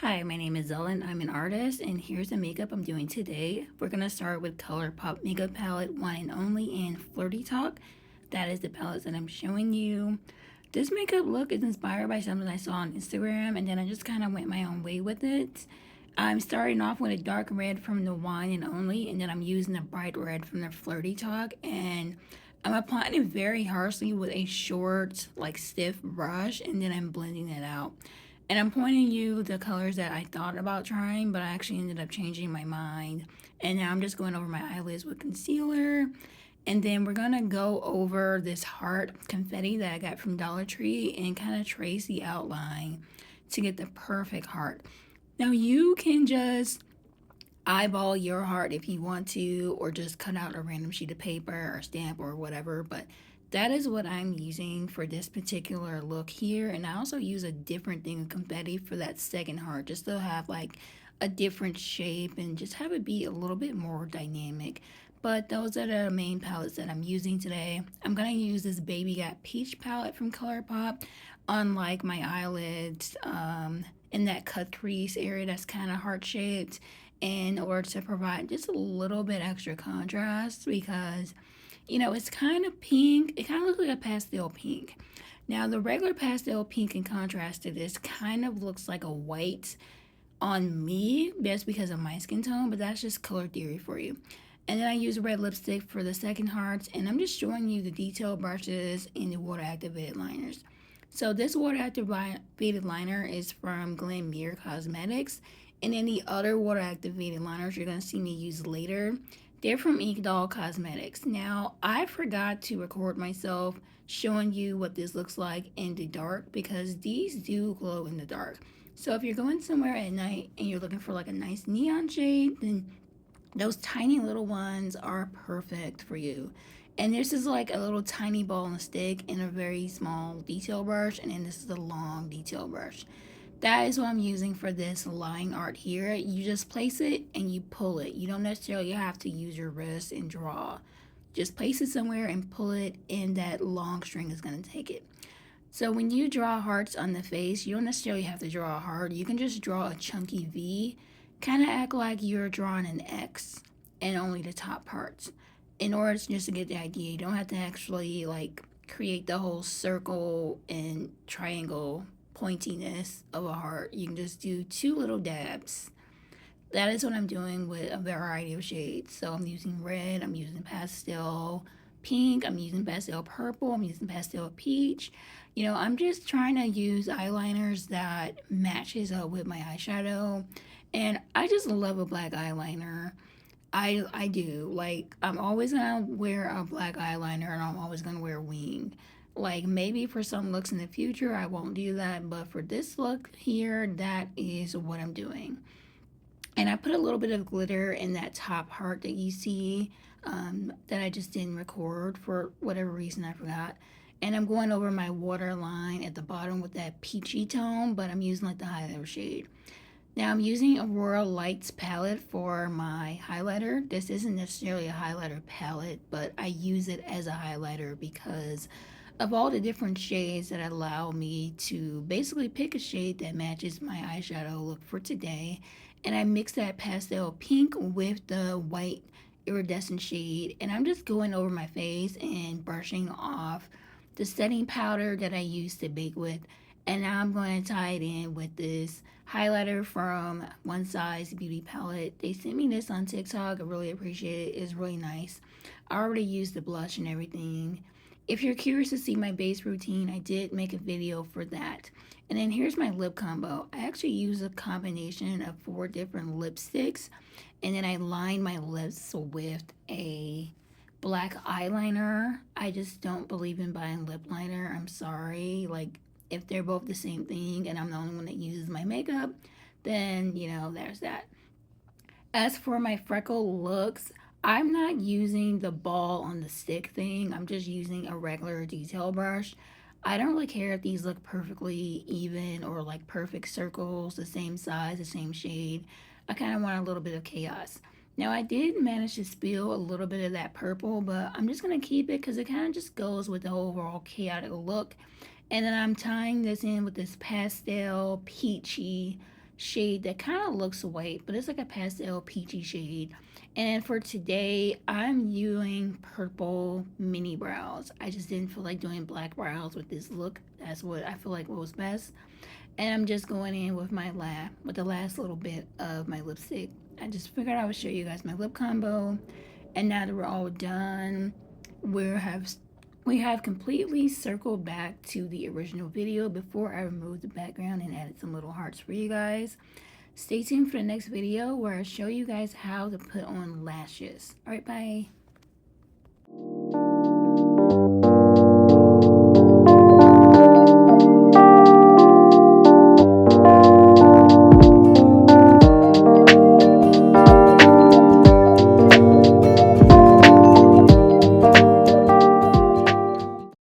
Hi, my name is Ellen. I'm an artist, and here's the makeup I'm doing today. We're gonna start with ColourPop makeup palette, one and only in Flirty Talk. That is the palette that I'm showing you. This makeup look is inspired by something I saw on Instagram, and then I just kind of went my own way with it. I'm starting off with a dark red from the One and Only, and then I'm using a bright red from the Flirty Talk, and I'm applying it very harshly with a short, like stiff brush, and then I'm blending it out. And I'm pointing you the colors that I thought about trying, but I actually ended up changing my mind. And now I'm just going over my eyelids with concealer. And then we're going to go over this heart confetti that I got from Dollar Tree and kind of trace the outline to get the perfect heart. Now you can just eyeball your heart if you want to, or just cut out a random sheet of paper or stamp or whatever, but that is what I'm using for this particular look here. And I also use a different thing of confetti for that second heart, just to have like a different shape and just have it be a little bit more dynamic. But those are the main palettes that I'm using today. I'm gonna use this Baby Got Peach palette from ColourPop on like my eyelids, in that cut crease area that's kind of heart shaped, in order to provide just a little bit extra contrast, because it's kind of pink. It kind of looks like a pastel pink. Now, the regular pastel pink in contrast to this kind of looks like a white on me. That's because of my skin tone, but that's just color theory for you. And then I use red lipstick for the second heart, and I'm just showing you the detail brushes and the water activated liners. So this water activated liner is from Glamierre Cosmetics, and then the other water activated liners you're going to see me use later, they're from Cosmetics. Now, I forgot to record myself showing you what this looks like in the dark, because these do glow in the dark. So if you're going somewhere at night and you're looking for like a nice neon shade, then those tiny little ones are perfect for you. And this is like a little tiny ball and stick in a very small detail brush, and then this is a long detail brush. That is what I'm using for this line art here. You just place it and you pull it. You don't necessarily have to use your wrist and draw. Just place it somewhere and pull it, and that long string is going to take it. So when you draw hearts on the face, you don't necessarily have to draw a heart. You can just draw a chunky V, kind of act like you're drawing an X and only the top parts. In order just to get the idea, you don't have to actually like create the whole circle and triangle pointiness of a heart. You can just do two little dabs. That is what I'm doing with a variety of shades. So I'm using red, I'm using pastel pink, I'm using pastel purple, I'm using pastel peach. I'm just trying to use eyeliners that matches up with my eyeshadow. And I just love a black eyeliner. I do. Like, I'm always gonna wear a black eyeliner, and I'm always gonna wear wing. Like, maybe for some looks in the future I won't do that, but for this look here, that is what I'm doing. And I put a little bit of glitter in that top heart that you see, that I just didn't record for whatever reason, I forgot. And I'm going over my waterline at the bottom with that peachy tone, but I'm using like the highlighter shade. Now I'm using Aurora Lights palette for my highlighter. This isn't necessarily a highlighter palette, but I use it as a highlighter because of all the different shades that allow me to basically pick a shade that matches my eyeshadow look for today. And I mix that pastel pink with the white iridescent shade, and I'm just going over my face and brushing off the setting powder that I used to bake with. And now I'm going to tie it in with this highlighter from One Size Beauty Palette. They sent me this on TikTok. I really appreciate it. It's really nice. I already used the blush and everything. If you're curious to see my base routine, I did make a video for that. And then here's my lip combo. I actually use a combination of 4 different lipsticks, and then I line my lips with a black eyeliner. I just don't believe in buying lip liner. I'm sorry. Like, if they're both the same thing and I'm the only one that uses my makeup, then there's that. As for my freckle looks, I'm not using the ball on the stick thing. I'm just using a regular detail brush. I don't really care if these look perfectly even or like perfect circles, the same size, the same shade. I kind of want a little bit of chaos. Now, I did manage to spill a little bit of that purple, but I'm just going to keep it because it kind of just goes with the overall chaotic look. And then I'm tying this in with this pastel peachy shade that kind of looks white, but it's like a pastel peachy shade. And for today, I'm using purple mini brows. I just didn't feel like doing black brows with this look. That's what I feel like was best. And I'm just going in with with the last little bit of my lipstick. I just figured I would show you guys my lip combo. And now that we're all done, we have completely circled back to the original video before I removed the background and added some little hearts for you guys. Stay tuned for the next video where I show you guys how to put on lashes. Alright, bye.